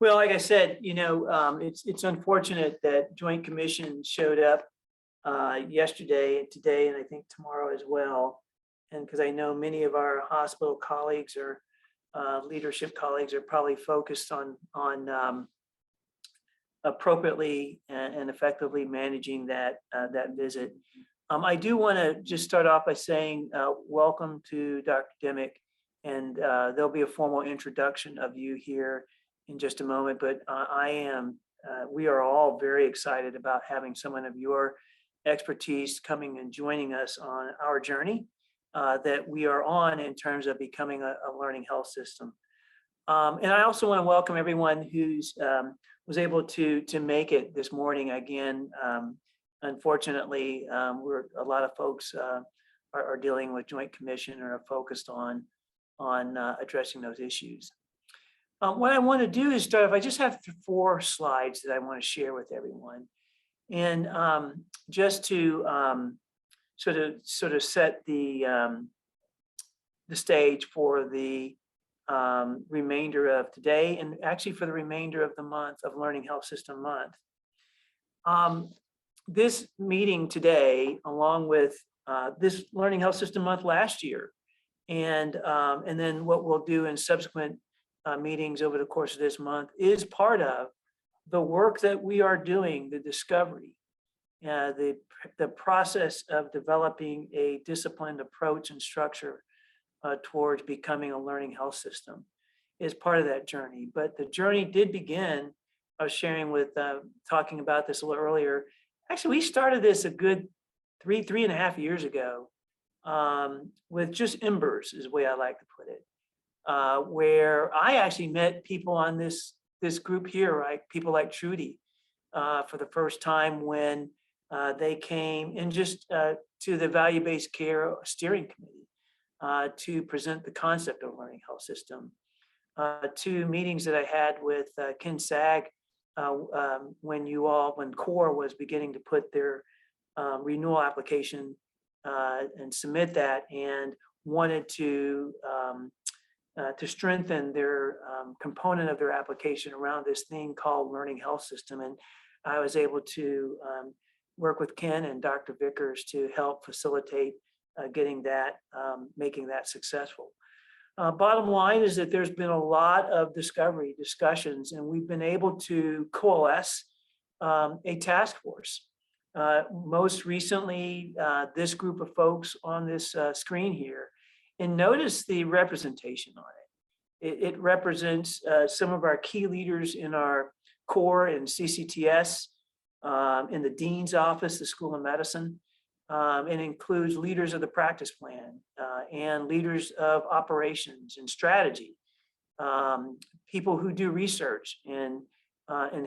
Well, like I said, it's unfortunate that Joint Commission showed up yesterday and today, and I think tomorrow as well. And because I know many of our hospital colleagues or leadership colleagues are probably focused on appropriately and effectively managing that visit. I do want to just start off by saying welcome to Dr. Dimick, and there'll be a formal introduction of you here in just a moment. But we are all very excited about having someone of your expertise coming and joining us on our journey that we are on in terms of becoming a learning health system. And I also want to welcome everyone who's was able to make it this morning. Again, unfortunately, a lot of folks are dealing with Joint Commission or are focused on addressing those issues. What I want to do is start off. I just have 4 slides that I want to share with everyone, and just to sort of set the stage for the remainder of today, and actually for the remainder of the month of Learning Health System Month. This meeting today, along with this Learning Health System Month last year, and then what we'll do in subsequent meetings over the course of this month, is part of the work that we are doing, the discovery, the process of developing a disciplined approach and structure towards becoming a learning health system is part of that journey. But the journey did begin, I was sharing with, talking about this a little earlier. Actually, we started this a good 3.5 years ago with just embers, is the way I like to put it, where I actually met people on this group here, right? People like Trudy for the first time when they came in just to the value-based care steering committee to present the concept of learning health system. 2 meetings that I had with Ken Sag when CORE was beginning to put their renewal application and submit that, and wanted to strengthen their component of their application around this thing called learning health system. And I was able to work with Ken and Dr. Vickers to help facilitate getting that, making that successful. Bottom line is that there's been a lot of discovery discussions, and we've been able to coalesce a task force. Most recently, this group of folks on this screen here, and notice the representation on it. It represents some of our key leaders in our CORE and CCTS, in the Dean's office, the School of Medicine. It includes leaders of the practice plan and leaders of operations and strategy, people who do research in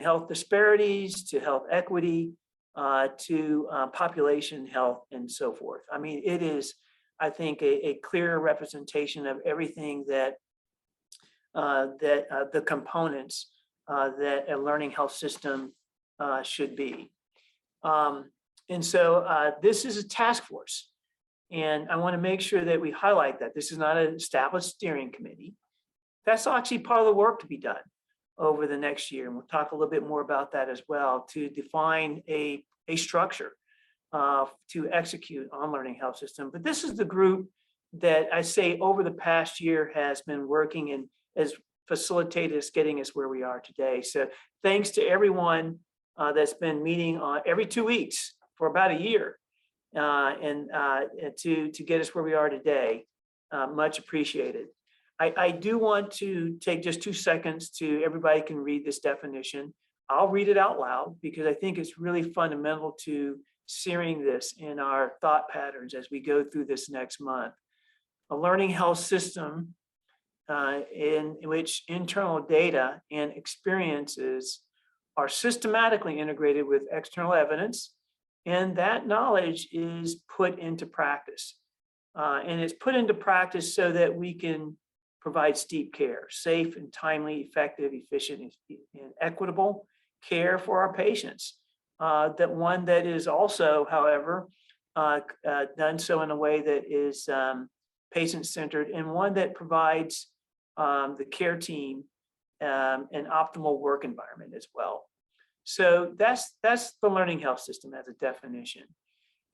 health disparities, to health equity, to population health, and so forth. I mean, it is, I think, a clear representation of everything that the components that a learning health system should be. And so this is a task force, and I want to make sure that we highlight that this is not an established steering committee. That's actually part of the work to be done over the next year, and we'll talk a little bit more about that as well, to define a structure to execute on learning health system. But this is the group that I say over the past year has been working and has facilitated us getting us where we are today. So thanks to everyone that's been meeting every 2 weeks for about a year, and to get us where we are today. Much appreciated. I do want to take just 2 seconds to, everybody can read this definition. I'll read it out loud because I think it's really fundamental to searing this in our thought patterns as we go through this next month. A learning health system in which internal data and experiences are systematically integrated with external evidence, and that knowledge is put into practice. And it's put into practice so that we can provide steep care, safe and timely, effective, efficient, and equitable care for our patients. That one that is also, however, done so in a way that is patient-centered, and one that provides the care team an optimal work environment as well. So that's the learning health system as a definition.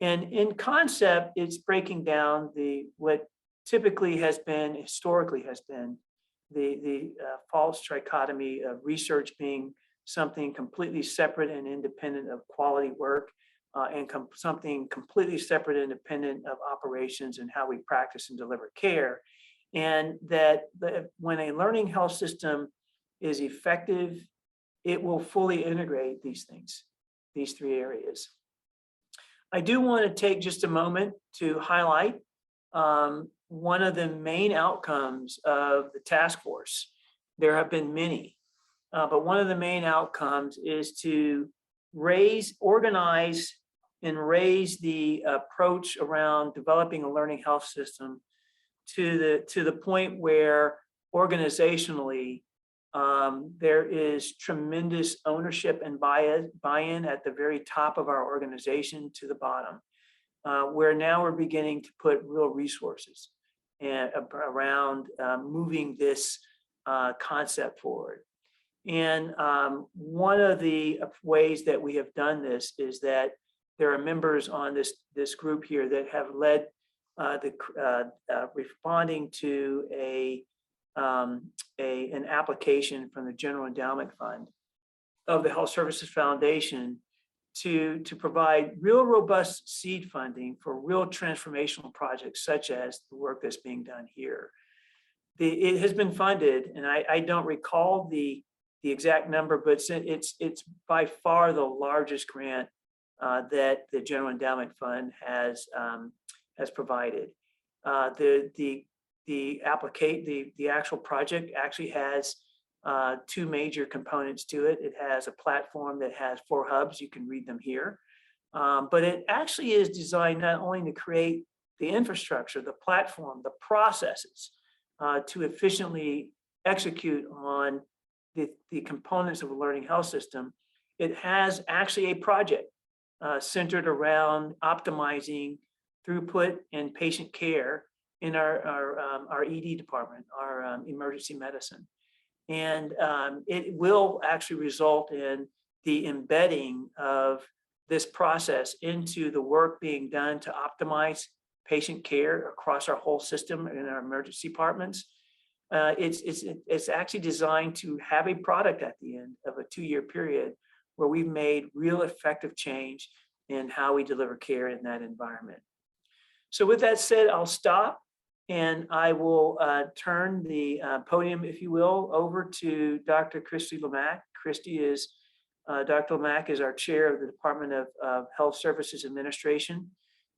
And in concept, it's breaking down what typically historically has been the false trichotomy of research being something completely separate and independent of quality work, and something completely separate and independent of operations and how we practice and deliver care. And that when a learning health system is effective, it will fully integrate these things, these three areas. I do want to take just a moment to highlight one of the main outcomes of the task force. There have been many, but one of the main outcomes is to organize and raise the approach around developing a learning health system to the point where organizationally there is tremendous ownership and buy-in at the very top of our organization to the bottom, where now we're beginning to put real resources around moving this concept forward. And one of the ways that we have done this is that there are members on this group here that have led responding to an application from the General Endowment Fund of the Health Services Foundation to provide real robust seed funding for real transformational projects such as the work that's being done here. It has been funded, and I don't recall the exact number, but it's by far the largest grant that the General Endowment Fund has provided. The actual project actually has two major components to it. It has a platform that has 4 hubs. You can read them here. But it actually is designed not only to create the infrastructure, the platform, the processes to efficiently execute on the components of a learning health system. It has actually a project centered around optimizing throughput and patient care in our ED department, our emergency medicine. And it will actually result in the embedding of this process into the work being done to optimize patient care across our whole system in our emergency departments. It's actually designed to have a product at the end of a 2-year period where we've made real effective change in how we deliver care in that environment. So with that said, I'll stop and I will turn the podium, if you will, over to Dr. Christy Lemack. Dr. Lemack is our chair of the Department of Health Services Administration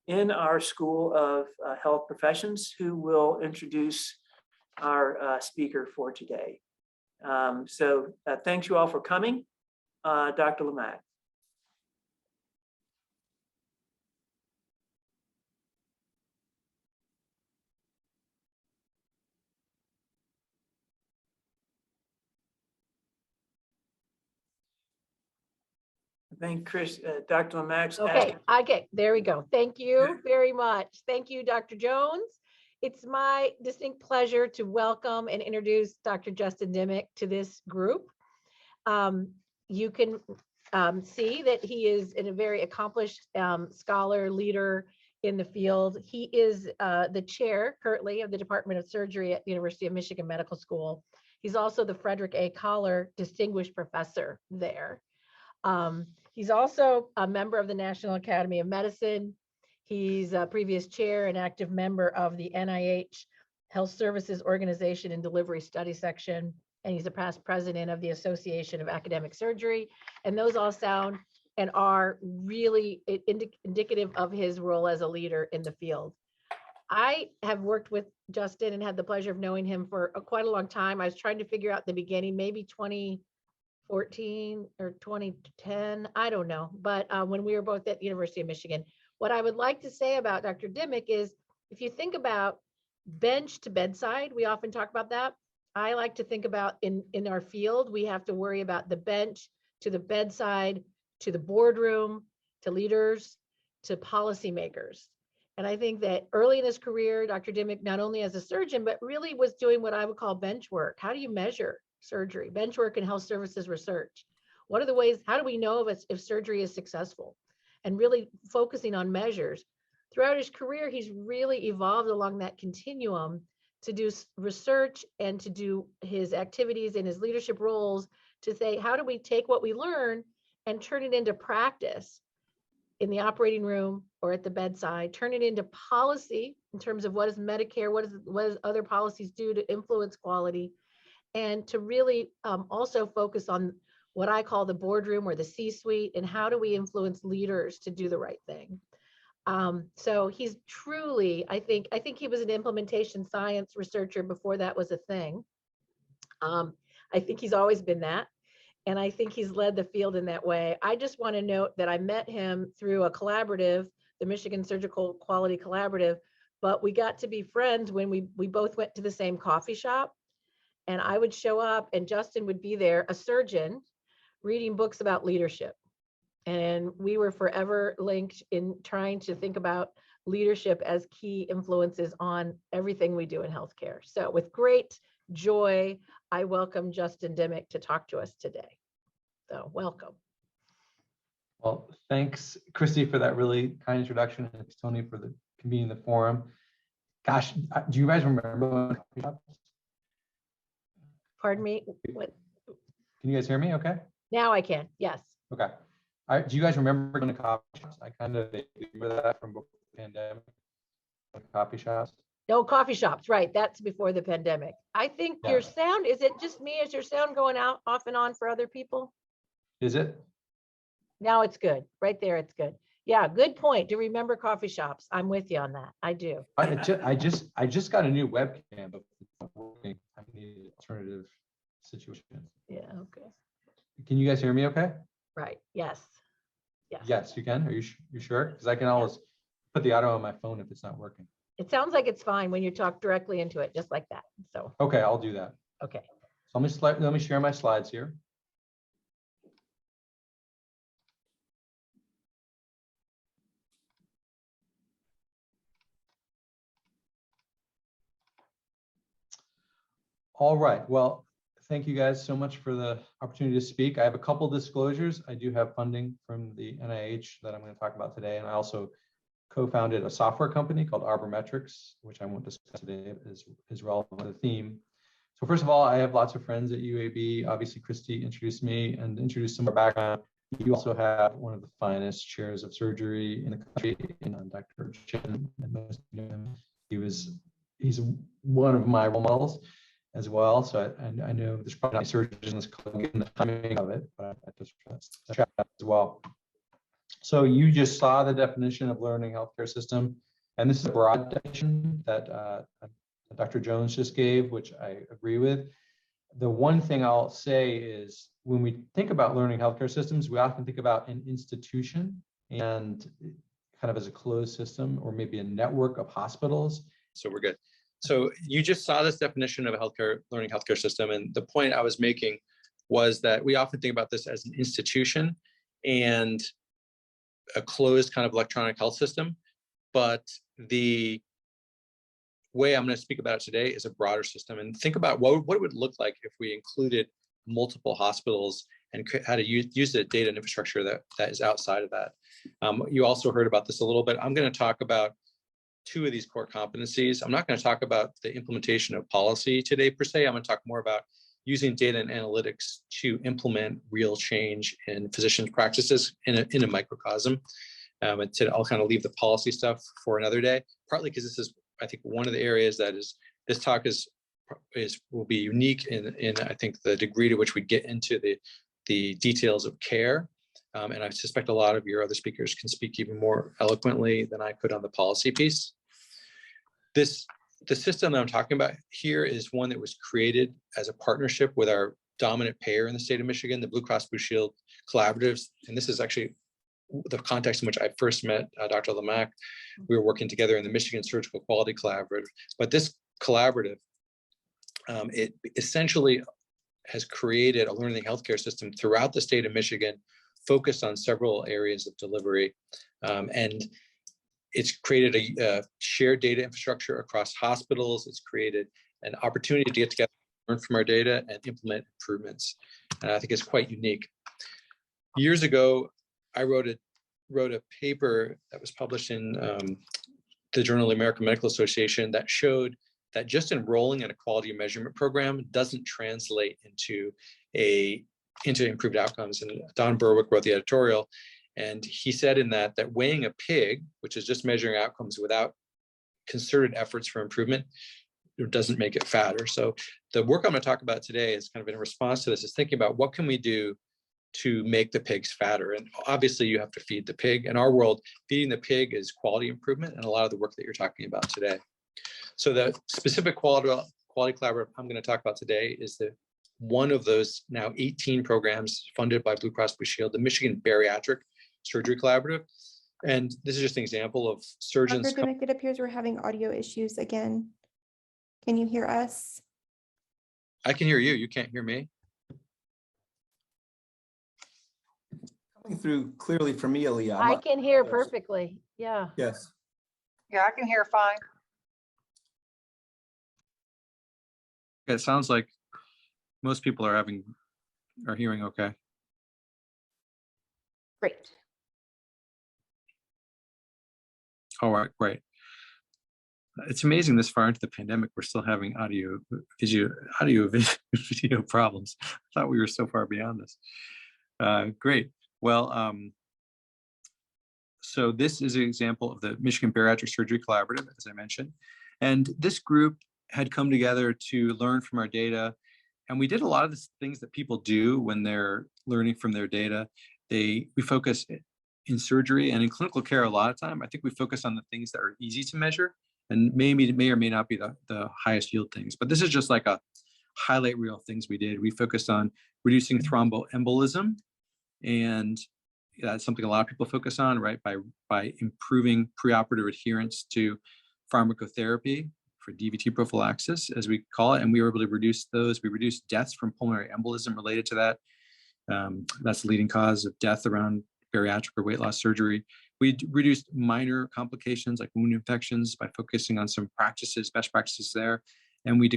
in our School of Health Professions, who will introduce our speaker for today. So thanks you all for coming. Dr. Lemack. I think Dr. Lemack's Okay, there we go. Thank you very much. Thank you, Dr. Jones. It's my distinct pleasure to welcome and introduce Dr. Justin Dimick to this group. You can see that he is a very accomplished scholar, leader in the field. He is the chair currently of the Department of Surgery at the University of Michigan Medical School. He's also the Frederick A. Collar Distinguished Professor there. He's also a member of the National Academy of Medicine. He's a previous chair and active member of the NIH Health Services Organization and Delivery Study Section, and he's a past president of the Association of Academic Surgery. And those all sound and are really indicative of his role as a leader in the field. I have worked with Justin and had the pleasure of knowing him for quite a long time. I was trying to figure out the beginning, maybe 2014 or 2010, I don't know. But when we were both at the University of Michigan, what I would like to say about Dr. Dimick is, if you think about bench to bedside, we often talk about that. I like to think about in our field, we have to worry about the bench to the bedside, to the boardroom, to leaders, to policymakers. And I think that early in his career, Dr. Dimick, not only as a surgeon, but really was doing what I would call bench work. How do you measure surgery, bench work in health services research. What are the ways, how do we know if surgery is successful? And really focusing on measures. Throughout his career, he's really evolved along that continuum to do research and to do his activities and his leadership roles to say, how do we take what we learn and turn it into practice in the operating room or at the bedside, turn it into policy in terms of what is Medicare, what does other policies do to influence quality, and to really also focus on what I call the boardroom or the C-suite, and how do we influence leaders to do the right thing. So he's truly, I think he was an implementation science researcher before that was a thing. I think he's always been that. And I think he's led the field in that way. I just want to note that I met him through a collaborative, the Michigan Surgical Quality Collaborative, but we got to be friends when we both went to the same coffee shop. And I would show up and Justin would be there, a surgeon, reading books about leadership. And we were forever linked in trying to think about leadership as key influences on everything we do in healthcare. So with great joy, I welcome Justin Dimick to talk to us today. So welcome. Well, thanks, Christy, for that really kind introduction, and thanks, Tony, for convening the forum. Gosh, do you guys remember? Pardon me? What? Can you guys hear me okay? Now I can, yes. Okay. Do you guys remember going to coffee shops? I kind of remember that from before the pandemic. Coffee shops. No, coffee shops, right. That's before the pandemic. I think your sound, is it just me? Is your sound going out off and on for other people? Is it? Now it's good. Right there, it's good. Yeah, good point. To remember coffee shops. I'm with you on that. I do. I just got a new webcam, but it's not working. I need an alternative situation. Yeah, okay. Can you guys hear me okay? Right, yes. Yes. Yes, you can. Are you sure? Because I can always put the audio on my phone if it's not working. It sounds like it's fine when you talk directly into it, just like that. So. Okay, I'll do that. Okay. So let me share my slides here. All right. Well, thank you guys so much for the opportunity to speak. I have a couple disclosures. I do have funding from the NIH that I'm going to talk about today, and I also co-founded a software company called Arborimetrics, which I won't discuss today, is relevant to the theme. So first of all, I have lots of friends at UAB. Obviously, Christy introduced me and introduced some of our background. You also have one of the finest chairs of surgery in the country, Dr. Chin. He's one of my role models as well. So I know there's probably not surgeons given the timing of it, but I just chat as well. So you just saw the definition of learning healthcare system, and this is a broad definition that Dr. Jones just gave, which I agree with. The one thing I'll say is when we think about learning healthcare systems, we often think about an institution and kind of as a closed system or maybe a network of hospitals. So we're good. So you just saw this definition of a learning healthcare system, and the point I was making was that we often think about this as an institution and a closed kind of electronic health system, but the way I'm going to speak about it today is a broader system, and think about what it would look like if we included multiple hospitals and how to use the data and infrastructure that is outside of that. You also heard about this a little bit. I'm going to talk about two of these core competencies. I'm not going to talk about the implementation of policy today per se. I'm going to talk more about using data and analytics to implement real change in physicians' practices in a microcosm. I'll kind of leave the policy stuff for another day, partly because this is, I think, one of the areas that this talk will be unique in I think the degree to which we get into the details of care. And I suspect a lot of your other speakers can speak even more eloquently than I could on the policy piece. The system that I'm talking about here is one that was created as a partnership with our dominant payer in the state of Michigan, the Blue Cross Blue Shield Collaboratives. And this is actually the context in which I first met Dr. Dimick. We were working together in the Michigan Surgical Quality Collaborative. But this collaborative, it essentially has created a learning healthcare system throughout the state of Michigan, focused on several areas of delivery. And it's created a shared data infrastructure across hospitals. It's created an opportunity to get together from our data and implement improvements. And I think it's quite unique. Years ago, I wrote a paper that was published in the Journal of the American Medical Association that showed that just enrolling in a quality measurement program doesn't translate into improved outcomes. And Don Berwick wrote the editorial, and he said in that weighing a pig, which is just measuring outcomes without concerted efforts for improvement, it doesn't make it fatter. So the work I'm going to talk about today is kind of in response to this, is thinking about what can we do to make the pigs fatter. And obviously you have to feed the pig. In our world, feeding the pig is quality improvement and a lot of the work that you're talking about today. So the specific quality collaborative I'm going to talk about today is one of those now 18 programs funded by Blue Cross Blue Shield, the Michigan Bariatric Surgery Collaborative. And this is just an example of surgeons. Dr. Dimick, it appears we're having audio issues again. Can you hear us? I can hear you. You can't hear me. Coming through clearly for me, Aaliyah. I can hear perfectly. Yeah. Yes. Yeah, I can hear fine. It sounds like most people are hearing okay. Great. All right, great. It's amazing this far into the pandemic, we're still having audio video problems. I thought we were so far beyond this. Great. Well, so this is an example of the Michigan Bariatric Surgery Collaborative, as I mentioned. And this group had come together to learn from our data. And we did a lot of the things that people do when they're learning from their data. We focus in surgery and in clinical care a lot of time. I think we focus on the things that are easy to measure and may or may not be the highest yield things. But this is just like a highlight reel things we did. We focused on reducing thromboembolism, and that's something a lot of people focus on, right? By improving preoperative adherence to pharmacotherapy for DVT prophylaxis, as we call it. And we were able to reduce those. We reduced deaths from pulmonary embolism related to that. That's the leading cause of death around bariatric or weight loss surgery. We reduced minor complications like wound infections by focusing on some best practices there. And we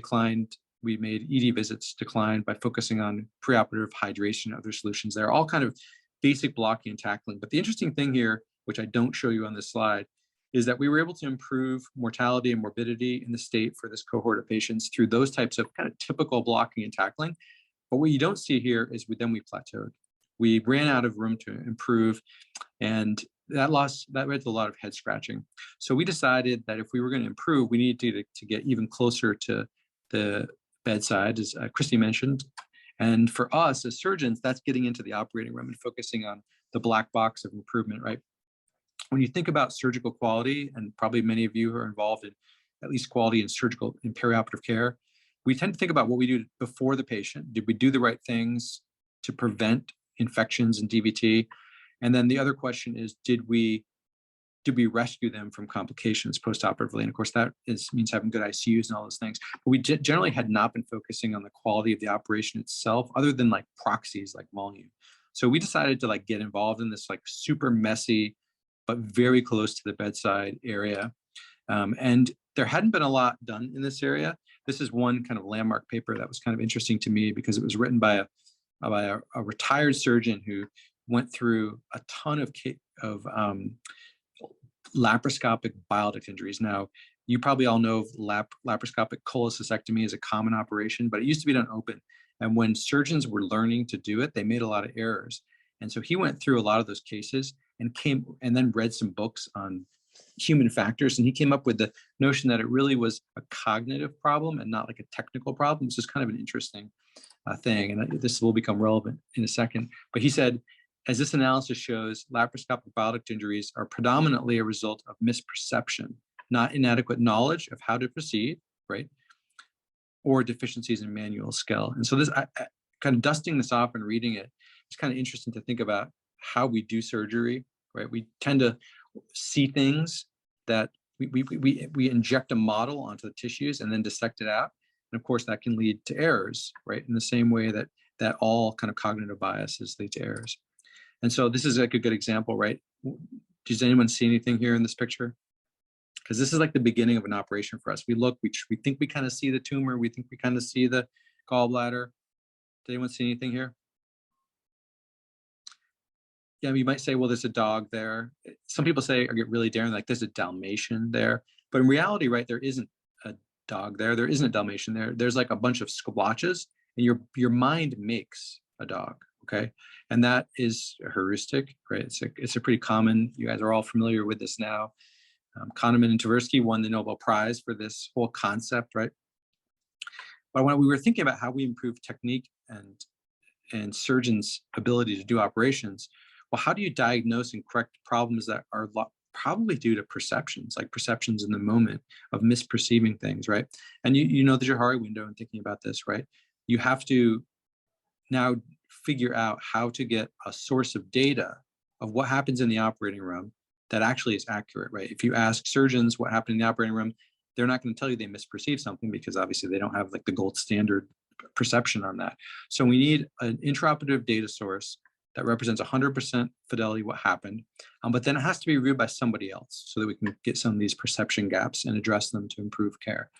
made ED visits decline by focusing on preoperative hydration and other solutions there, all kind of basic blocking and tackling. But the interesting thing here, which I don't show you on this slide, is that we were able to improve mortality and morbidity in the state for this cohort of patients through those types of kind of typical blocking and tackling. But what you don't see here is we plateaued. We ran out of room to improve, and that led to a lot of head scratching. So we decided that if we were going to improve, we needed to get even closer to the bedside, as Christy mentioned. And for us as surgeons, that's getting into the operating room and focusing on the black box of improvement, right? When you think about surgical quality, and probably many of you are involved in at least quality in surgical and perioperative care, we tend to think about what we do before the patient. Did we do the right things to prevent infections and DVT? And then the other question is, did we rescue them from complications postoperatively? And of course, that means having good ICUs and all those things. But we generally had not been focusing on the quality of the operation itself, other than like proxies like volume. So we decided to get involved in this super messy, but very close to the bedside area. And there hadn't been a lot done in this area. This is one kind of landmark paper that was kind of interesting to me because it was written by a retired surgeon who went through a ton of laparoscopic bile duct injuries. Now, you probably all know laparoscopic cholecystectomy is a common operation, but it used to be done open. And when surgeons were learning to do it, they made a lot of errors. And so he went through a lot of those cases and then read some books on human factors. And he came up with the notion that it really was a cognitive problem and not like a technical problem. It's just kind of an interesting thing. And this will become relevant in a second. But he said, as this analysis shows, laparoscopic bile duct injuries are predominantly a result of misperception, not inadequate knowledge of how to proceed, right? Or deficiencies in manual skill. And so this, kind of dusting this off and reading it, it's kind of interesting to think about how we do surgery, right? We tend to see things that we inject a model onto the tissues and then dissect it out. And of course, that can lead to errors, right? In the same way that all kind of cognitive biases lead to errors. And so this is like a good example, right? Does anyone see anything here in this picture? Because this is like the beginning of an operation for us. We look, we think we kind of see the tumor, we think we kind of see the gallbladder. Did anyone see anything here? Yeah, you might say, well, there's a dog there. Some people say, or get really daring, like there's a Dalmatian there. But in reality, right, there isn't a dog there. There isn't a Dalmatian there. There's like a bunch of squatches, and your mind makes a dog, okay? And that is a heuristic, right? It's a pretty common, you guys are all familiar with this now. Kahneman and Tversky won the Nobel Prize for this whole concept, right? But when we were thinking about how we improve technique and surgeons' ability to do operations, well, how do you diagnose and correct problems that are probably due to perceptions, like perceptions in the moment of misperceiving things, right? And you know the Johari window in thinking about this, right? You have to now figure out how to get a source of data of what happens in the operating room that actually is accurate, right? If you ask surgeons what happened in the operating room, they're not going to tell you they misperceived something because obviously they don't have like the gold standard perception on that. So we need an intraoperative data source that represents 100% fidelity what happened, but then it has to be reviewed by somebody else so that we can get some of these perception gaps and address them to improve care.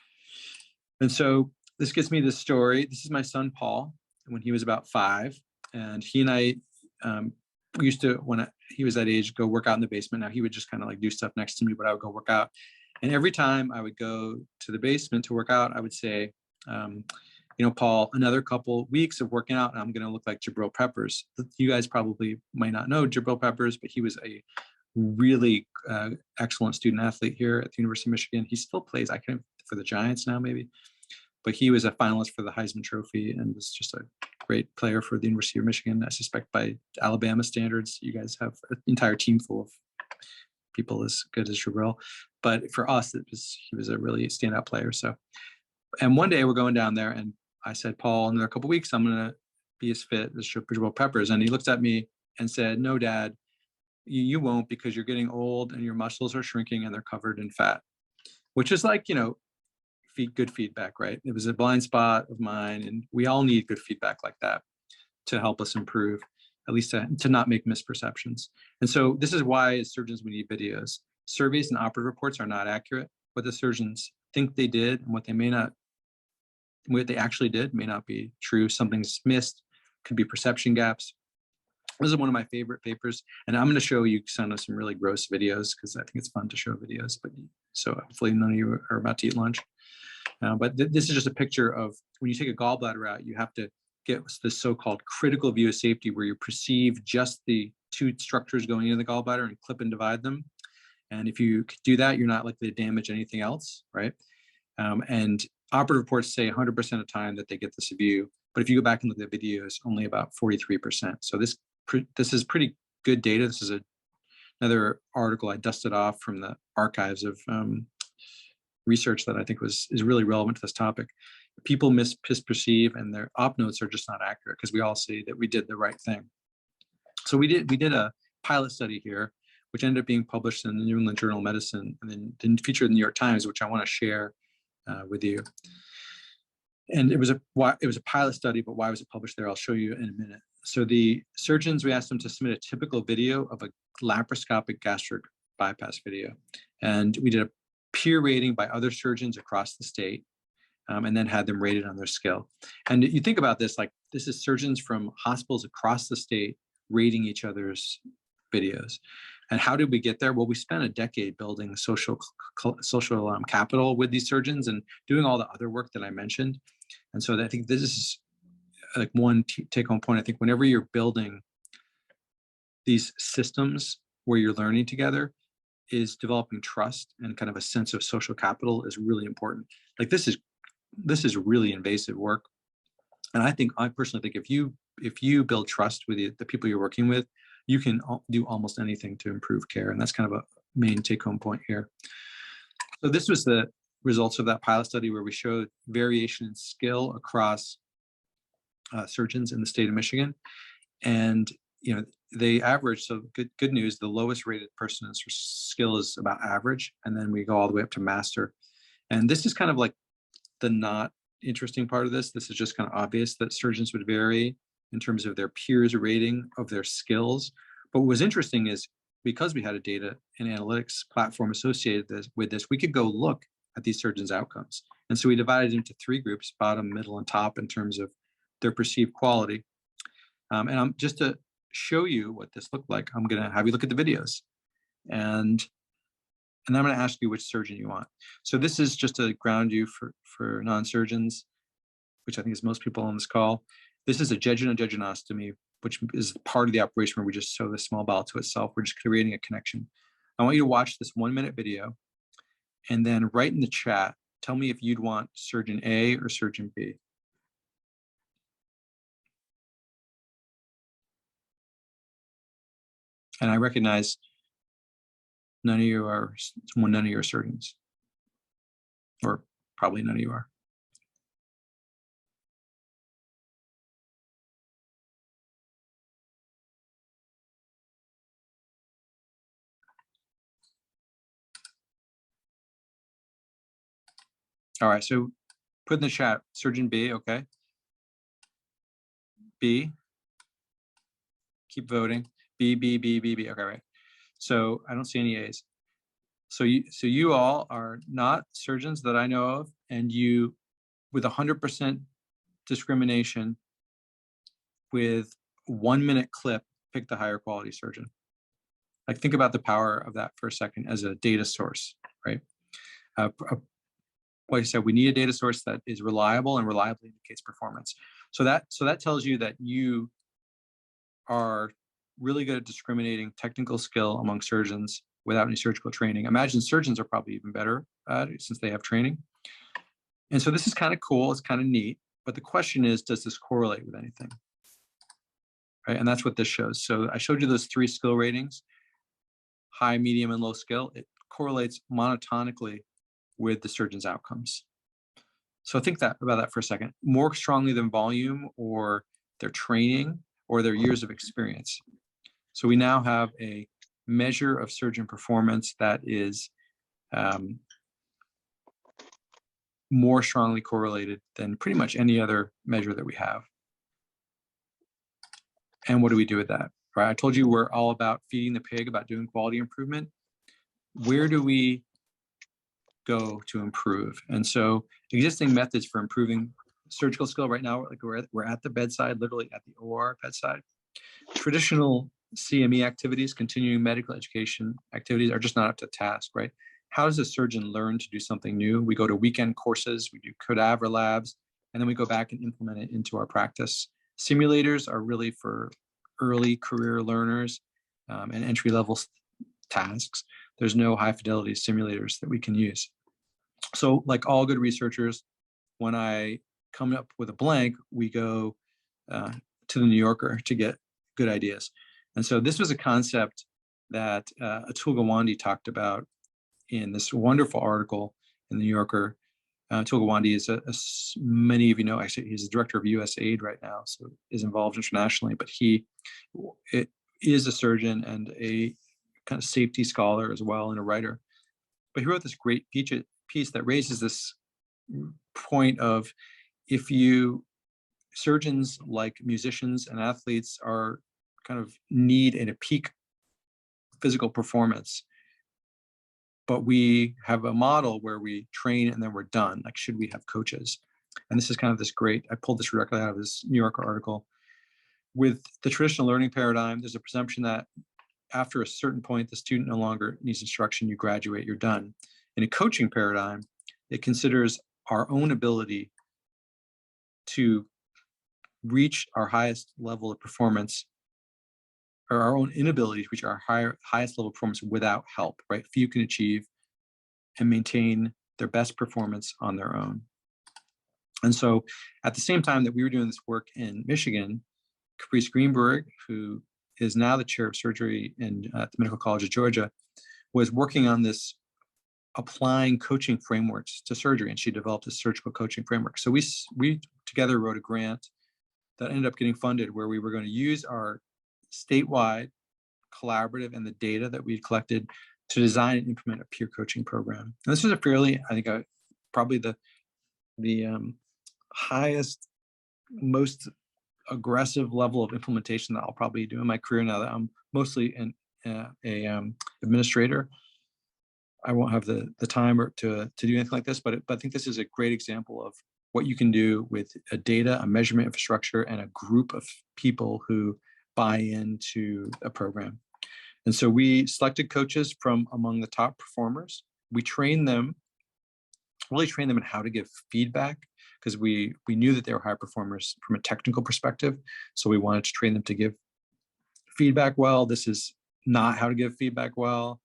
And so this gives me this story. This is my son, Paul, when he was about 5, and he and I we used to, when he was that age, go work out in the basement. Now he would just kind of like do stuff next to me, but I would go work out. And every time I would go to the basement to work out, I would say, you know, Paul, another couple weeks of working out, and I'm going to look like Jabril Peppers. You guys probably might not know Jabril Peppers, but he was a really excellent student athlete here at the University of Michigan. He still plays, I can't, for the Giants now maybe, but he was a finalist for the Heisman Trophy and was just a great player for the University of Michigan. I suspect by Alabama standards, you guys have an entire team full of people as good as Jabril. But for us, he was a really standout player. So, and one day we're going down there, and I said, Paul, in a couple of weeks, I'm going to be as fit as Jabril Peppers. And he looked at me and said, no, Dad, you won't, because you're getting old and your muscles are shrinking and they're covered in fat, which is like, you know, good feedback, right? It was a blind spot of mine, and we all need good feedback like that to help us improve, at least to not make misperceptions. And so this is why as surgeons, we need videos. Surveys and operative reports are not accurate. What the surgeons think they did and what they actually did may not be true. Something's missed, could be perception gaps. This is one of my favorite papers, and I'm going to show you some really gross videos because I think it's fun to show videos. But so hopefully none of you are about to eat lunch. But this is just a picture of when you take a gallbladder out, you have to get this so-called critical view of safety, where you perceive just the 2 structures going into the gallbladder and clip and divide them. And if you do that, you're not likely to damage anything else, right? And operative reports say 100% of the time that they get this view, but if you go back and look at the videos, only about 43%. So this is pretty good data. This is another article I dusted off from the archives of research that I think is really relevant to this topic. People misperceive, and their op notes are just not accurate because we all see that we did the right thing. So we did a pilot study here, which ended up being published in the New England Journal of Medicine and then featured in the New York Times, which I want to share with you. And it was a pilot study, but why was it published there? I'll show you in a minute. So the surgeons, we asked them to submit a typical video of a laparoscopic gastric bypass video. And we did a peer rating by other surgeons across the state, and then had them rated on their skill. And you think about this, like this is surgeons from hospitals across the state rating each other's videos. And how did we get there? Well, we spent a decade building social capital with these surgeons and doing all the other work that I mentioned. And so I think this is like one take-home point. I think whenever you're building these systems where you're learning together, is developing trust and kind of a sense of social capital is really important. Like this is really invasive work. And I personally think if you build trust with the people you're working with, you can do almost anything to improve care. And that's kind of a main take-home point here. So this was the results of that pilot study where we showed variation in skill across surgeons in the state of Michigan. And you know, they average, so good news, the lowest rated person's skill is about average, and then we go all the way up to master. And this is kind of like the not interesting part of this. This is just kind of obvious that surgeons would vary in terms of their peers' rating of their skills. But what was interesting is because we had a data and analytics platform associated with this, we could go look at these surgeons' outcomes. And so we divided into 3 groups, bottom, middle, and top, in terms of their perceived quality. And I'm just to show you what this looked like, I'm going to have you look at the videos. And I'm going to ask you which surgeon you want. So this is just to ground you for non-surgeons, which I think is most people on this call. This is a jejunostomy, which is part of the operation where we just sew the small bowel to itself. We're just creating a connection. I want you to watch this 1-minute video and then write in the chat, tell me if you'd want surgeon A or surgeon B. And I recognize none of you are surgeons, or probably none of you are. All right, so put in the chat, surgeon B, okay. B, keep voting. B, B, B, B, B, okay, right. So I don't see any A's. So you all are not surgeons that I know of, and you, with 100% discrimination, with 1-minute clip, pick the higher quality surgeon. Like, think about the power of that for a second as a data source, right? Like I said, we need a data source that is reliable and reliably indicates performance. So that tells you that you are really good at discriminating technical skill among surgeons without any surgical training. Imagine surgeons are probably even better at it since they have training. And so this is kind of cool, it's kind of neat, but the question is, does this correlate with anything? Right, and that's what this shows. So I showed you those 3 skill ratings, high, medium, and low skill. It correlates monotonically with the surgeon's outcomes. So think about that for a second, more strongly than volume or their training or their years of experience. So we now have a measure of surgeon performance that is more strongly correlated than pretty much any other measure that we have. And what do we do with that? Right, I told you we're all about feeding the pig, about doing quality improvement. Where do we go to improve? And so existing methods for improving surgical skill right now, like we're at the bedside, literally at the OR bedside. Traditional CME activities, continuing medical education activities, are just not up to task, right? How does a surgeon learn to do something new? We go to weekend courses, we do cadaver labs, and then we go back and implement it into our practice. Simulators are really for early career learners and entry-level tasks. There's no high fidelity simulators that we can use. So like all good researchers, when I come up with a blank, we go to the New Yorker to get good ideas. And so this was a concept that Atul Gawande talked about in this wonderful article in the New Yorker. Atul Gawande is, many of you know, actually, he's the director of USAID right now, so is involved internationally, but he is a surgeon and a kind of safety scholar as well, and a writer. But he wrote this great piece that raises this point of, if surgeons, like musicians and athletes, are kind of need in a peak physical performance, but we have a model where we train and then we're done. Like, should we have coaches? And this is kind of this great, I pulled this directly out of this New Yorker article. With the traditional learning paradigm, there's a presumption that after a certain point, the student no longer needs instruction, you graduate, you're done. In a coaching paradigm, it considers our own ability to reach our highest level of performance, or our own inability to reach our highest level of performance without help, right? Few can achieve and maintain their best performance on their own. And so at the same time that we were doing this work in Michigan, Caprice Greenberg, who is now the chair of surgery at the Medical College of Georgia, was working on this, applying coaching frameworks to surgery, and she developed a surgical coaching framework. So we together wrote a grant that ended up getting funded, where we were going to use our statewide collaborative and the data that we collected to design and implement a peer coaching program. And this was a fairly, I think, probably the highest, most aggressive level of implementation that I'll probably do in my career now that I'm mostly an administrator. I won't have the time to do anything like this, but I think this is a great example of what you can do with a data, a measurement infrastructure, and a group of people who buy into a program. And so we selected coaches from among the top performers. We trained them, really trained them in how to give feedback, because we knew that they were high performers from a technical perspective. So we wanted to train them to give feedback well. This is not how to give feedback well.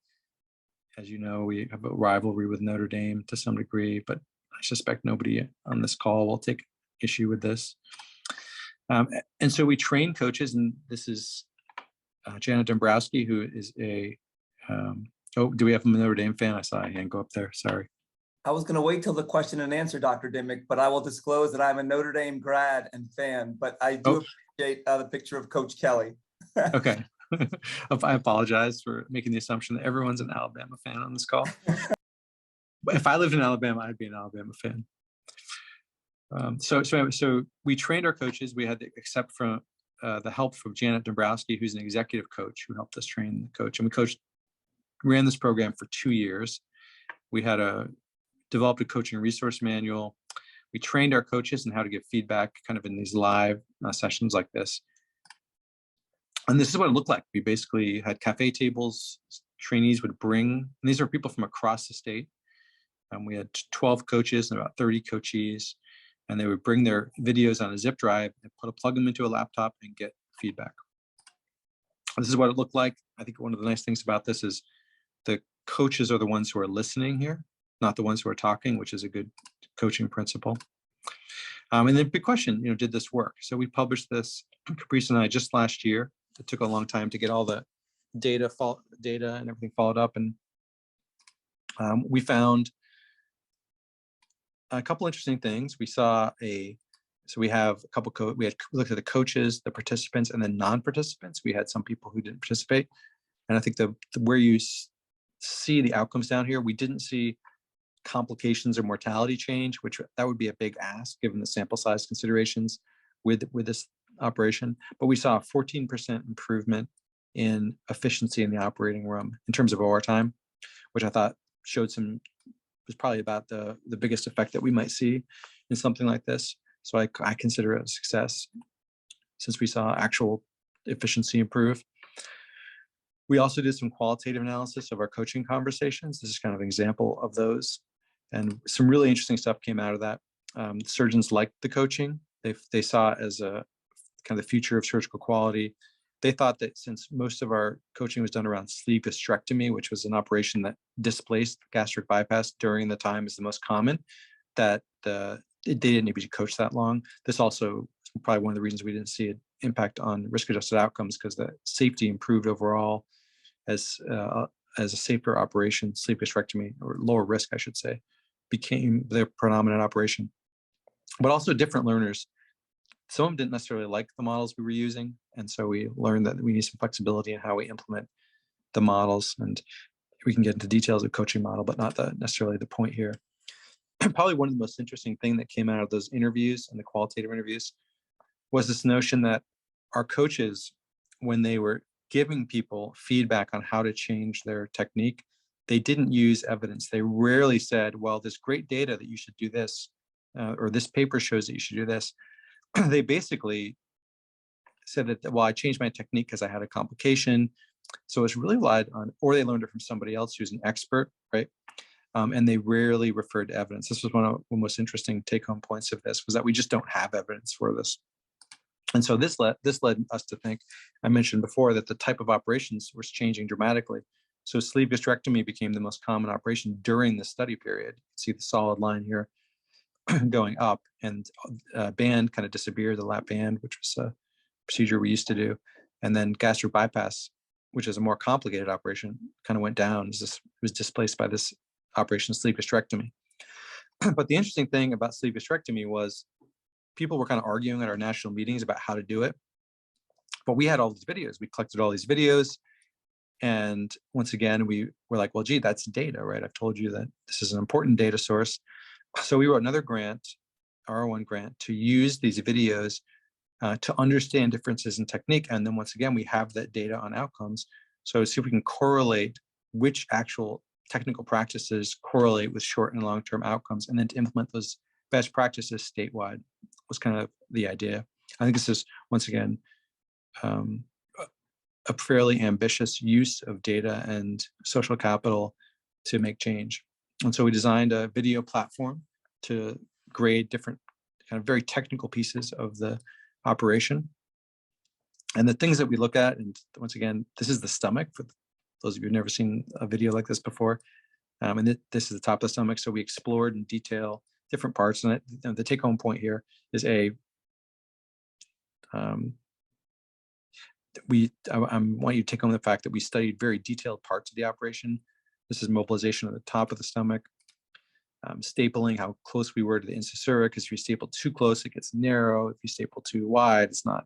As you know, we have a rivalry with Notre Dame to some degree, but I suspect nobody on this call will take issue with this. And so we train coaches, and this is Janet Dombrowski, who is a, oh, do we have a Notre Dame fan? I saw a hand go up there, sorry. I was going to wait till the question and answer, Dr. Dimick, but I will disclose that I'm a Notre Dame grad and fan, but I do appreciate the picture of Coach Kelly. Okay. I apologize for making the assumption that everyone's an Alabama fan on this call. But if I lived in Alabama, I'd be an Alabama fan. So we trained our coaches. We had to accept from the help from Janet Dombrowski, who's an executive coach who helped us train the coach. And ran this program for 2 years. We had developed a coaching resource manual. We trained our coaches in how to give feedback kind of in these live sessions like this. And this is what it looked like. We basically had cafe tables. Trainees would bring, and these are people from across the state. We had 12 coaches and about 30 coachees, and they would bring their videos on a zip drive and plug them into a laptop and get feedback. This is what it looked like. I think one of the nice things about this is the coaches are the ones who are listening here, not the ones who are talking, which is a good coaching principle. And then big question, did this work? So we published this, Caprice and I, just last year. It took a long time to get all the data and everything followed up. And we found a couple interesting things. We saw so we have a couple, we looked at the coaches, the participants, and then non-participants. We had some people who didn't participate. And I think where you see the outcomes down here, we didn't see complications or mortality change, which that would be a big ask given the sample size considerations with this operation. But we saw a 14% improvement in efficiency in the operating room in terms of OR time, which I thought was probably about the biggest effect that we might see in something like this. So I consider it a success since we saw actual efficiency improve. We also did some qualitative analysis of our coaching conversations. This is kind of an example of those. And some really interesting stuff came out of that. Surgeons liked the coaching. They saw it as a kind of the future of surgical quality. They thought that since most of our coaching was done around sleeve gastrectomy, which was an operation that displaced gastric bypass during the time is the most common, that they didn't need to be coached that long. This also is probably one of the reasons we didn't see an impact on risk-adjusted outcomes, because the safety improved overall as a safer operation. Sleeve gastrectomy, or lower risk, I should say, became the predominant operation. But also different learners. Some of them didn't necessarily like the models we were using. And so we learned that we need some flexibility in how we implement the models. And we can get into details of coaching model, but not necessarily the point here. Probably one of the most interesting things that came out of those interviews and the qualitative interviews was this notion that our coaches, when they were giving people feedback on how to change their technique, they didn't use evidence. They rarely said, well, there's great data that you should do this, or this paper shows that you should do this. They basically said that, well, I changed my technique because I had a complication. So it's really relied on, or they learned it from somebody else who's an expert, right? And they rarely referred to evidence. This was one of the most interesting take-home points of this, was that we just don't have evidence for this. And so this led us to think, I mentioned before, that the type of operations was changing dramatically. So sleeve gastrectomy became the most common operation during the study period. You can see the solid line here going up, and band kind of disappeared, the lap band, which was a procedure we used to do. And then gastric bypass, which is a more complicated operation, kind of went down. It was displaced by this operation, sleeve gastrectomy. But the interesting thing about sleeve gastrectomy was people were kind of arguing at our national meetings about how to do it. But we had all these videos. We collected all these videos. And once again, we were like, well, gee, that's data, right? I've told you that this is an important data source. So we wrote another grant, R1 grant, to use these videos to understand differences in technique. And then once again, we have that data on outcomes. So see if we can correlate which actual technical practices correlate with short and long-term outcomes, and then to implement those best practices statewide was kind of the idea. I think this is, once again, a fairly ambitious use of data and social capital to make change. And so we designed a video platform to grade different kind of very technical pieces of the operation. And the things that we look at, and once again, this is the stomach for those of you who've never seen a video like this before. And this is the top of the stomach. So we explored in detail different parts. And the take home point here is I want you to take home the fact that we studied very detailed parts of the operation. This is mobilization of the top of the stomach, stapling, how close we were to the incisura, because if you staple too close, it gets narrow. If you staple too wide, it's not,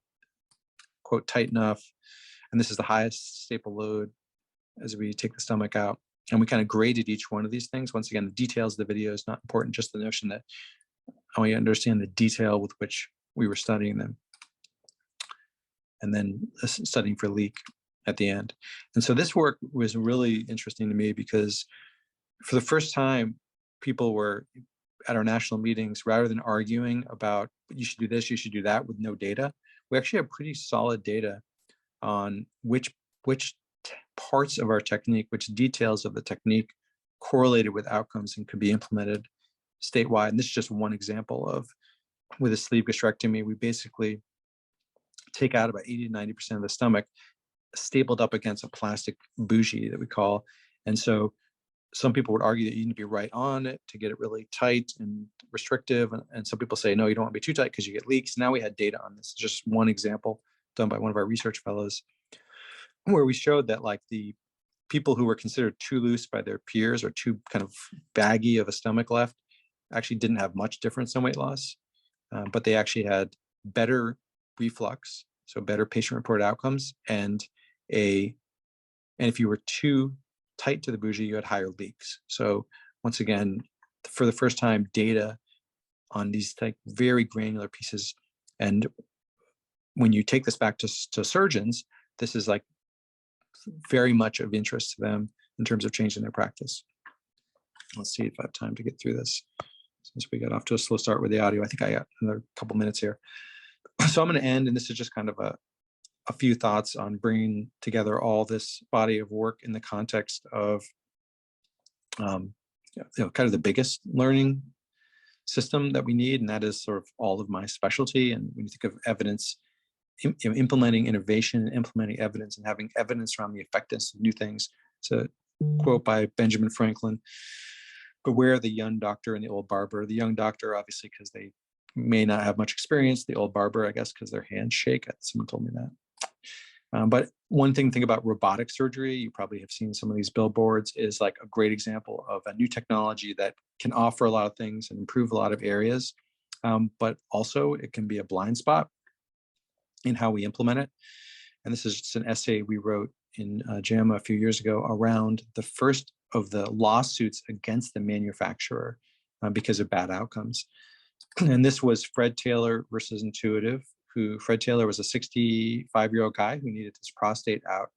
quote, tight enough. And this is the highest staple load as we take the stomach out. And we kind of graded each one of these things. Once again, the details of the video is not important, just the notion that I want you to understand the detail with which we were studying them. And then studying for leak at the end. And so this work was really interesting to me because for the first time, people were at our national meetings, rather than arguing about you should do this, you should do that with no data, we actually have pretty solid data on which parts of our technique, which details of the technique correlated with outcomes and could be implemented statewide. And this is just one example of, with a sleeve gastrectomy, we basically take out about 80 to 90% of the stomach stapled up against a plastic bougie that we call. And so some people would argue that you need to be right on it to get it really tight and restrictive. And some people say, no, you don't want to be too tight because you get leaks. Now we had data on this. Just one example done by one of our research fellows, where we showed that like the people who were considered too loose by their peers or too kind of baggy of a stomach left actually didn't have much difference in weight loss, but they actually had better reflux, so better patient-reported outcomes, and if you were too tight to the bougie, you had higher leaks. So once again, for the first time, data on these like very granular pieces. And when you take this back to surgeons, this is like very much of interest to them in terms of changing their practice. Let's see if I have time to get through this. Since we got off to a slow start with the audio, I think I got another couple minutes here. So I'm going to end, and this is just kind of a few thoughts on bringing together all this body of work in the context of kind of the biggest learning system that we need, and that is sort of all of my specialty. And when you think of evidence, implementing innovation, implementing evidence, and having evidence around the effectiveness of new things. So, quote by Benjamin Franklin: "Beware the young doctor and the old barber." The young doctor, obviously, because they may not have much experience. The old barber, I guess, because their hands shake. Someone told me that. But one thing about robotic surgery, you probably have seen some of these billboards, is like a great example of a new technology that can offer a lot of things and improve a lot of areas. But also it can be a blind spot in how we implement it. And this is just an essay we wrote in JAMA a few years ago around the first of the lawsuits against the manufacturer because of bad outcomes. And this was Fred Taylor versus Intuitive, who Fred Taylor was a 65-year-old guy who needed his prostate out.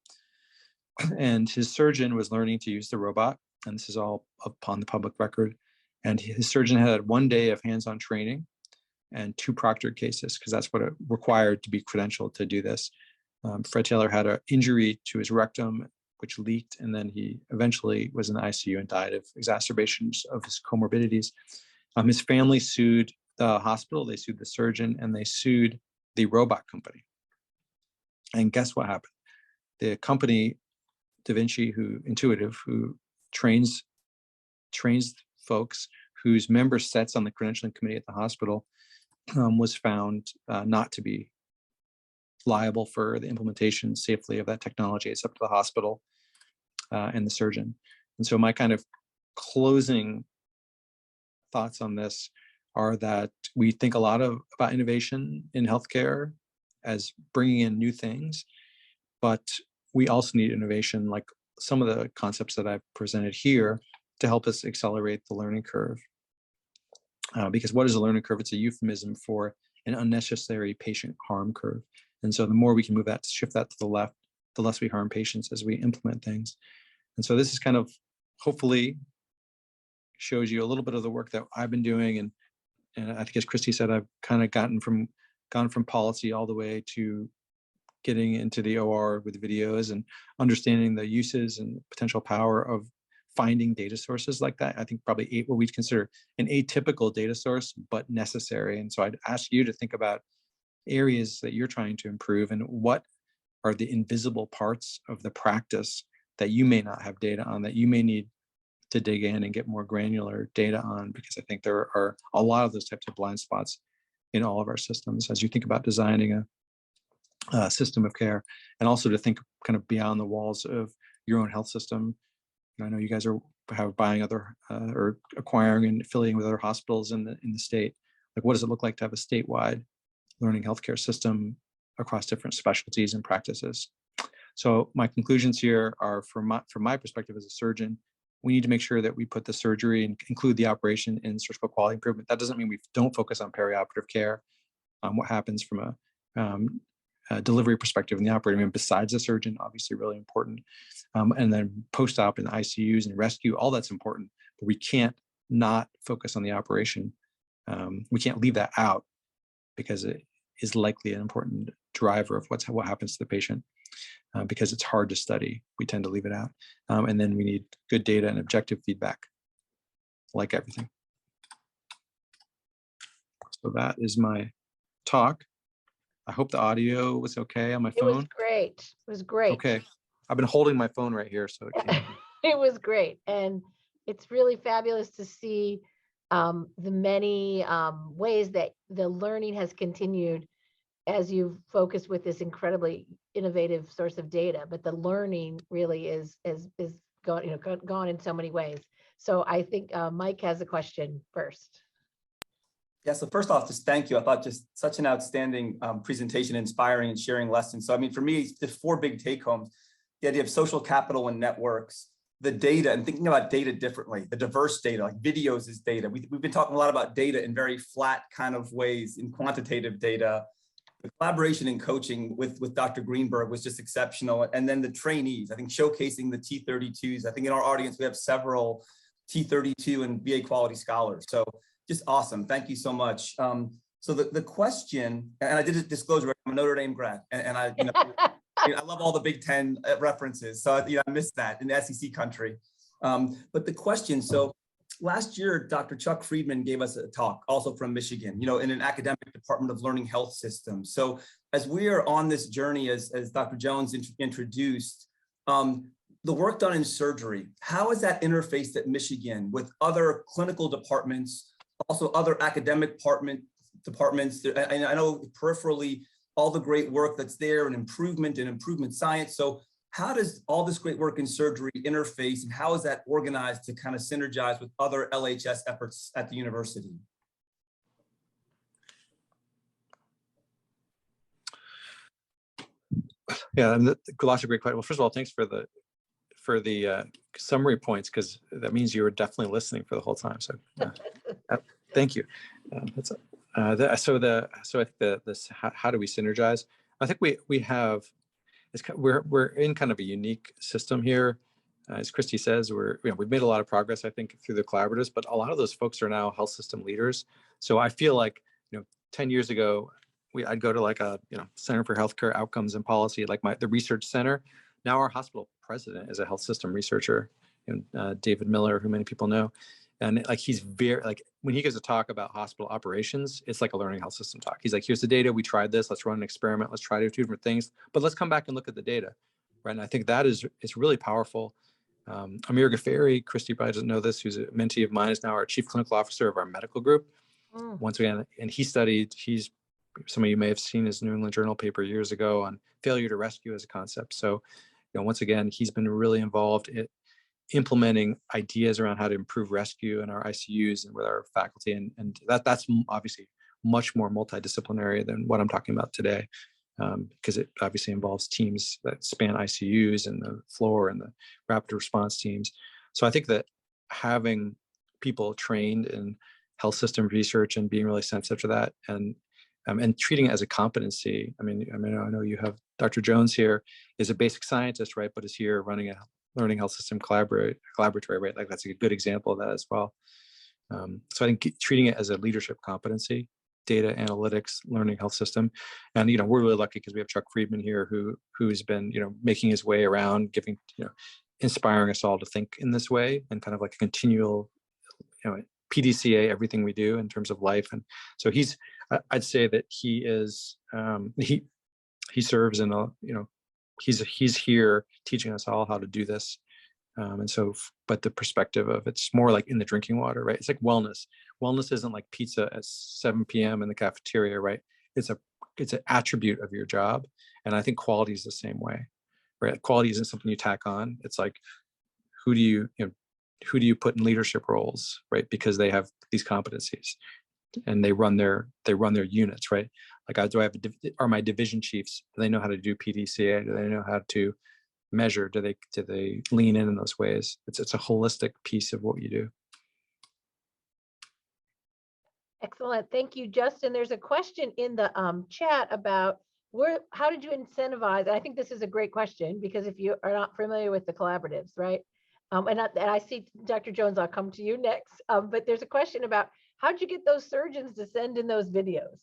And his surgeon was learning to use the robot. And this is all upon the public record. And his surgeon had 1 day of hands-on training and 2 proctored cases, because that's what it required to be credentialed to do this. Fred Taylor had an injury to his rectum, which leaked, and then he eventually was in the ICU and died of exacerbations of his comorbidities. His family sued the hospital, they sued the surgeon, and they sued the robot company. And guess what happened? The company, Intuitive, who trains folks, whose member sits on the credentialing committee at the hospital, was found not to be liable for the implementation safely of that technology. It's up to the hospital and the surgeon. And so my kind of closing thoughts on this are that we think a lot about innovation in healthcare as bringing in new things, but we also need innovation, like some of the concepts that I've presented here, to help us accelerate the learning curve. Because what is a learning curve? It's a euphemism for an unnecessary patient harm curve. And so the more we can shift that to the left, the less we harm patients as we implement things. And so this is kind of hopefully shows you a little bit of the work that I've been doing. And I think, as Christy said, I've kind of gone from policy all the way to getting into the OR with videos and understanding the uses and potential power of finding data sources like that. I think probably what we'd consider an atypical data source, but necessary. And so I'd ask you to think about areas that you're trying to improve and what are the invisible parts of the practice that you may not have data on, that you may need to dig in and get more granular data on, because I think there are a lot of those types of blind spots in all of our systems as you think about designing a system of care, and also to think kind of beyond the walls of your own health system. I know you guys are buying other or acquiring and affiliating with other hospitals in the state. Like, what does it look like to have a statewide learning healthcare system across different specialties and practices? So my conclusions here are, from my perspective as a surgeon, we need to make sure that we put the surgery and include the operation in surgical quality improvement. That doesn't mean we don't focus on perioperative care, what happens from a delivery perspective in the operating room besides the surgeon, obviously really important. And then post-op in the ICUs and rescue, all that's important, but we can't not focus on the operation. We can't leave that out because it is likely an important driver of what happens to the patient. Because it's hard to study, we tend to leave it out. And then we need good data and objective feedback, like everything. So that is my talk. I hope the audio was okay on my It was phone. great. It was great. Okay. I've been holding my phone right here, so it can't. It was great. And it's really fabulous to see the many ways that the learning has continued as you've focused with this incredibly innovative source of data, but the learning really is gone in so many ways. So I think Mike has a question first. Yeah, so first off, just thank you. I thought just such an outstanding presentation, inspiring and sharing lessons. So I mean, for me, the 4 big take homes: the idea of social capital and networks, the data and thinking about data differently, the diverse data, like videos is data. We've been talking a lot about data in very flat kind of ways, in quantitative data. The collaboration and coaching with Dr. Greenberg was just exceptional. And then the trainees, I think showcasing the T32s. I think in our audience, we have several T32 and VA quality scholars. So just awesome. Thank you so much. So the question, and I did a disclosure, I'm a Notre Dame grad, and I, I love all the Big Ten references. So I missed that in the SEC country. But the question, so last year, Dr. Chuck Friedman gave us a talk, also from Michigan, in an academic department of learning health systems. So as we are on this journey, as Dr. Jones introduced, the work done in surgery, how is that interfaced at Michigan with other clinical departments, also other academic departments? I know peripherally all the great work that's there and improvement science. So how does all this great work in surgery interface, and how is that organized to kind of synergize with other LHS efforts at the university? Yeah, and lots of great questions. Well, first of all, thanks for the summary points, because that means you were definitely listening for the whole time. So thank you. How do we synergize? I think we have. We're in kind of a unique system here. As Christy says, we've made a lot of progress, I think, through the collaboratives, but a lot of those folks are now health system leaders. So I feel like, 10 years ago, I'd go to like a Center for Healthcare Outcomes and Policy, like the research center. Now our hospital president is a health system researcher, David Miller, who many people know. And like, he's very, like, when he gives a talk about hospital operations, it's like a learning health system talk. He's like, here's the data, we tried this, let's run an experiment, let's try 2 different things, but let's come back and look at the data, right? And I think it's really powerful. Amir Ghaffari, Christy probably doesn't know this, who's a mentee of mine, is now our chief clinical officer of our medical group. Once again, and some of you may have seen his New England Journal paper years ago on failure to rescue as a concept. So, once again, he's been really involved in implementing ideas around how to improve rescue in our ICUs and with our faculty. And that's obviously much more multidisciplinary than what I'm talking about today, because it obviously involves teams that span ICUs and the floor and the rapid response teams. So I think that having people trained in health system research and being really sensitive to that and treating it as a competency. I mean, I know you have Dr. Jones here, is a basic scientist, right? But is here running a learning health system collaboratory, right? Like that's a good example of that as well. So I think treating it as a leadership competency, data analytics, learning health system. And, we're really lucky because we have Chuck Friedman here who's been, making his way around, giving, inspiring us all to think in this way and kind of like a continual, PDCA everything we do in terms of life. And so I'd say that he is, he serves in a, he's here teaching us all how to do this. And so, but the perspective of it's more like in the drinking water, right? It's like wellness. Wellness isn't like pizza at 7 p.m. in the cafeteria, right? It's an attribute of your job. And I think quality is the same way, right? Quality isn't something you tack on. It's like, who do you put in leadership roles, right? Because they have these competencies and they run their units, right? Like, are my division chiefs, do they know how to do PDCA? Do they know how to measure? Do they lean in those ways? It's a holistic piece of what you do. Excellent. Thank you, Justin. There's a question in the chat about how did you incentivize? I think this is a great question because if you are not familiar with the collaboratives, right? And I see Dr. Jones, I'll come to you next. But there's a question about how did you get those surgeons to send in those videos?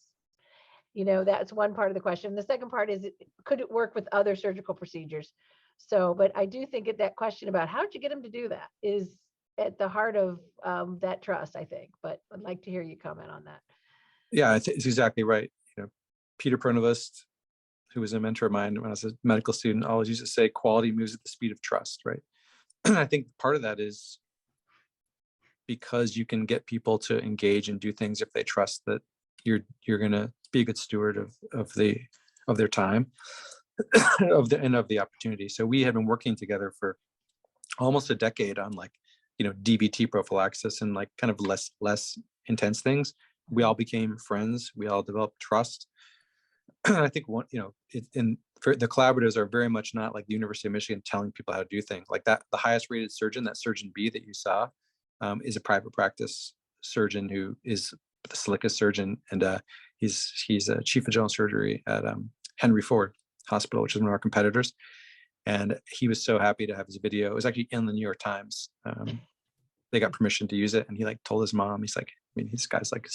That's one part of the question. The second part is, could it work with other surgical procedures? So, but I do think that question about how did you get them to do that is at the heart of that trust, I think. But I'd like to hear you comment on that. Yeah, it's exactly right. Peter Pronovost, who was a mentor of mine when I was a medical student, always used to say quality moves at the speed of trust, right? I think part of that is because you can get people to engage and do things if they trust that you're going to be a good steward of their time of the opportunity. So we had been working together for almost a decade on DVT prophylaxis and like kind of less intense things. We all became friends. We all developed trust. I think for the collaboratives are very much not like the University of Michigan telling people how to do things like that. The highest rated surgeon, that Surgeon B that you saw, is a private practice surgeon who is the slickest surgeon, and he's a chief of general surgery at Henry Ford Hospital, which is one of our competitors. And he was so happy to have his video. It was actually in the New York Times. They got permission to use it, and he told his mom. He's like, this guy's like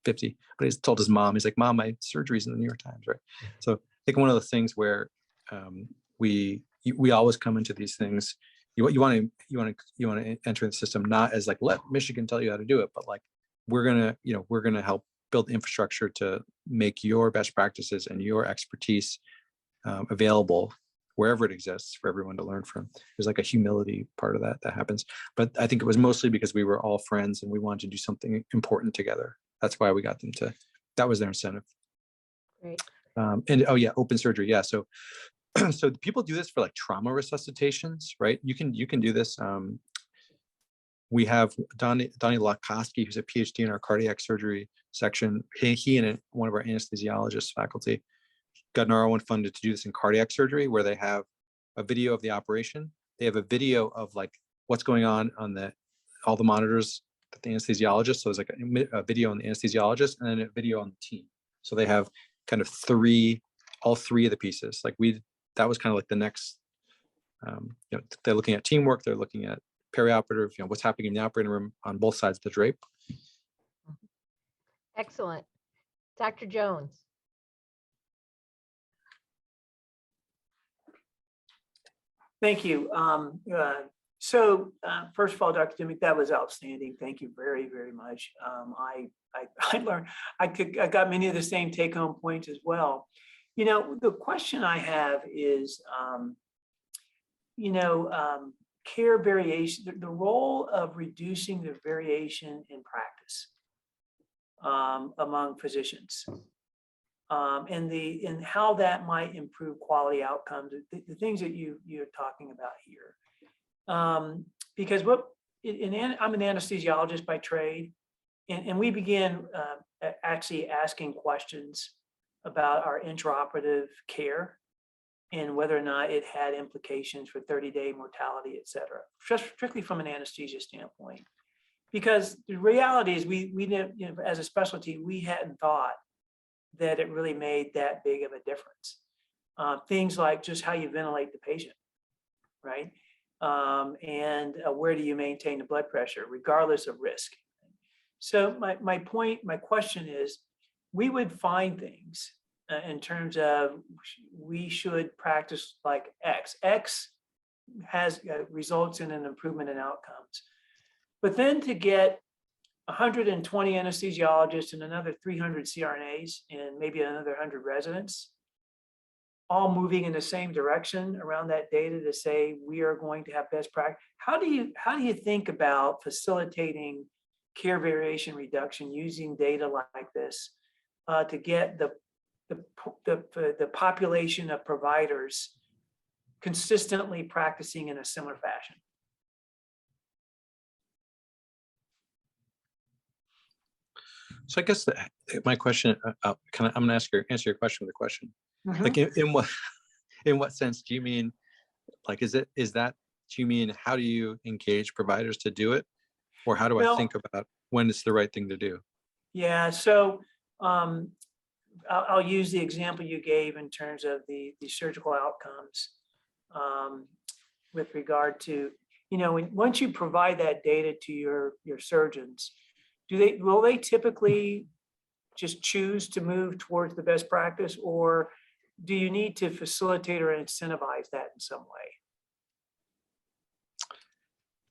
50, but he's told his mom. He's like, "Mom, my surgery's in the New York Times," right? So I think one of the things where we always come into these things. You want to enter the system not as like let Michigan tell you how to do it, but like we're gonna help build infrastructure to make your best practices and your expertise available wherever it exists for everyone to learn from. There's like a humility part of that happens. But I think it was mostly because we were all friends and we wanted to do something important together. That's why we got them to, that was their incentive. Great. And oh yeah, open surgery. Yeah. So people do this for like trauma resuscitations, right? You can do this. We have Donnie Lakoski, who's a PhD in our cardiac surgery section. He and one of our anesthesiologist faculty got an R1 funded to do this in cardiac surgery, where they have a video of the operation. They have a video of like what's going on all the monitors that the anesthesiologist. So it's like a video on the anesthesiologist and then a video on the team. So they have kind of all three of the pieces. That was kind of like the next, they're looking at teamwork. They're looking at perioperative, what's happening in the operating room on both sides of the drape. Excellent. Dr. Jones. Thank you. So first of all, Dr. Dimick, that was outstanding. Thank you very, very much. I learned, I got many of the same take-home points as well. The question I have is, care variation, the role of reducing the variation in practice among physicians. And how that might improve quality outcomes, the things that you're talking about here. Because I'm an anesthesiologist by trade, and we began actually asking questions about our intraoperative care and whether or not it had implications for 30-day mortality, et cetera, just strictly from an anesthesia standpoint. Because the reality is we as a specialty, we hadn't thought that it really made that big of a difference. Things like just how you ventilate the patient, right? and where do you maintain the blood pressure, regardless of risk. So my question is, we would find things in terms of we should practice like X. X has results in an improvement in outcomes. But then to get 120 anesthesiologists and another 300 CRNAs and maybe another 100 residents, all moving in the same direction around that data to say we are going to have best practice. How do you think about facilitating care variation reduction using data like this to get the population of providers consistently practicing in a similar fashion? So I guess my question, I'm going to answer your question with a question. Like in what sense do you mean, like, do you mean how do you engage providers to do it? Or how do I think about when it's the right thing to do? Yeah, so I'll use the example you gave in terms of the surgical outcomes with regard to, once you provide that data to your surgeons, will they typically just choose to move towards the best practice, or do you need to facilitate or incentivize that in some way?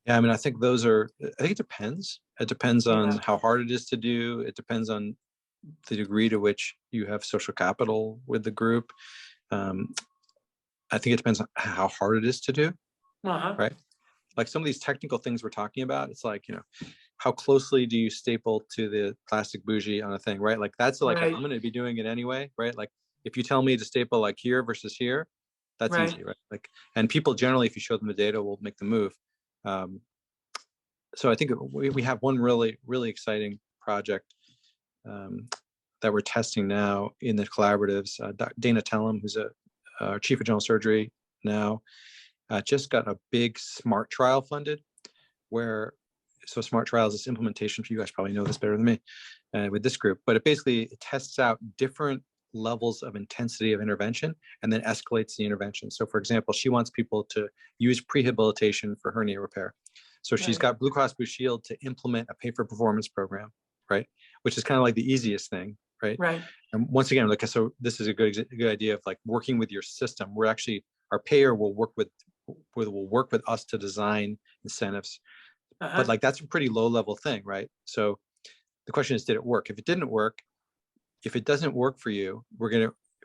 Yeah, I mean, I think it depends. It depends on how hard it is to do. It depends on the degree to which you have social capital with the group. I think it depends on how hard it is to do, right? Like some of these technical things we're talking about, it's like, how closely do you staple to the plastic bougie on a thing, right? Like that's like, I'm going to be doing it anyway, right? Like if you tell me to staple like here versus here, that's easy, right? Like, and people generally, if you show them the data, will make the move. So I think we have one really, really exciting project that we're testing now in the collaboratives. Dana Tellem, who's our chief of general surgery now, just got a big SMART trial funded, so SMART trial is this implementation, you guys probably know this better than me with this group, but it tests out different levels of intensity of intervention and then escalates the intervention. So for example, she wants people to use prehabilitation for hernia repair. So she's got Blue Cross Blue Shield to implement a pay for performance program, right? Which is kind of like the easiest thing, right? And once again, like, so this is a good idea of like working with your system. We're actually, our payer will work with us to design incentives. But like, that's a pretty low level thing, right? So the question is, did it work? If it didn't work, if it doesn't work for you,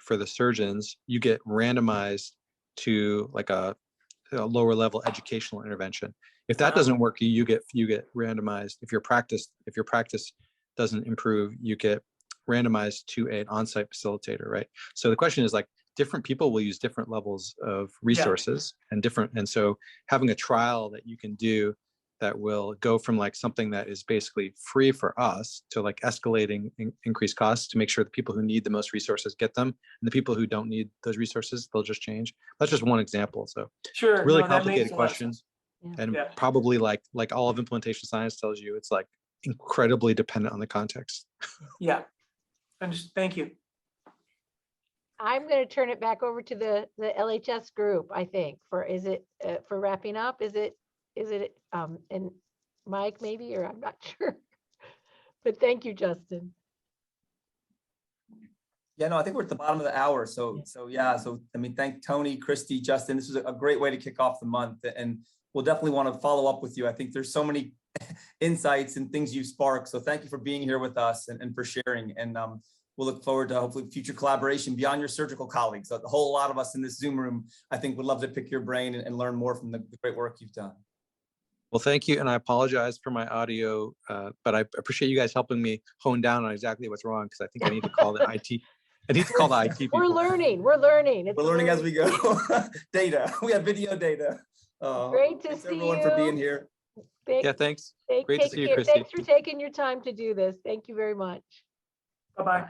for the surgeons, you get randomized to like a lower level educational intervention. If that doesn't work, you get randomized. If your practice doesn't improve, you get randomized to an on-site facilitator, right? So the question is like, different people will use different levels of resources and so having a trial that you can do that will go from like something that is basically free for us to like escalating increased costs to make sure the people who need the most resources get them, and the people who don't need those resources, they'll just change. That's just one example. So really complicated question. And probably like all of implementation science tells you, it's like incredibly dependent on the context. Thank you. I'm going to turn it back over to the LHS group, I think, for wrapping up. Is it and Mike maybe, or I'm not sure, but thank you, Justin. Yeah, no, I think we're at the bottom of the hour. So I mean, thank Tony, Christy, Justin. This was a great way to kick off the month, and we'll definitely want to follow up with you. I think there's so many insights and things you've sparked. So thank you for being here with us and for sharing. And we'll look forward to hopefully future collaboration beyond your surgical colleagues. A whole lot of us in this Zoom room, I think, would love to pick your brain and learn more from the great work you've done. Well, thank you. And I apologize for my audio, but I appreciate you guys helping me hone down on exactly what's wrong, because I think I need to call the IT. I need to call the IT people. We're learning. We're learning As we go. Data. We have video data. Great to thanks see everyone you. for being here. Thanks. Great to see you, Christy. Thanks for taking your time to do this. Thank you very much. Bye-bye.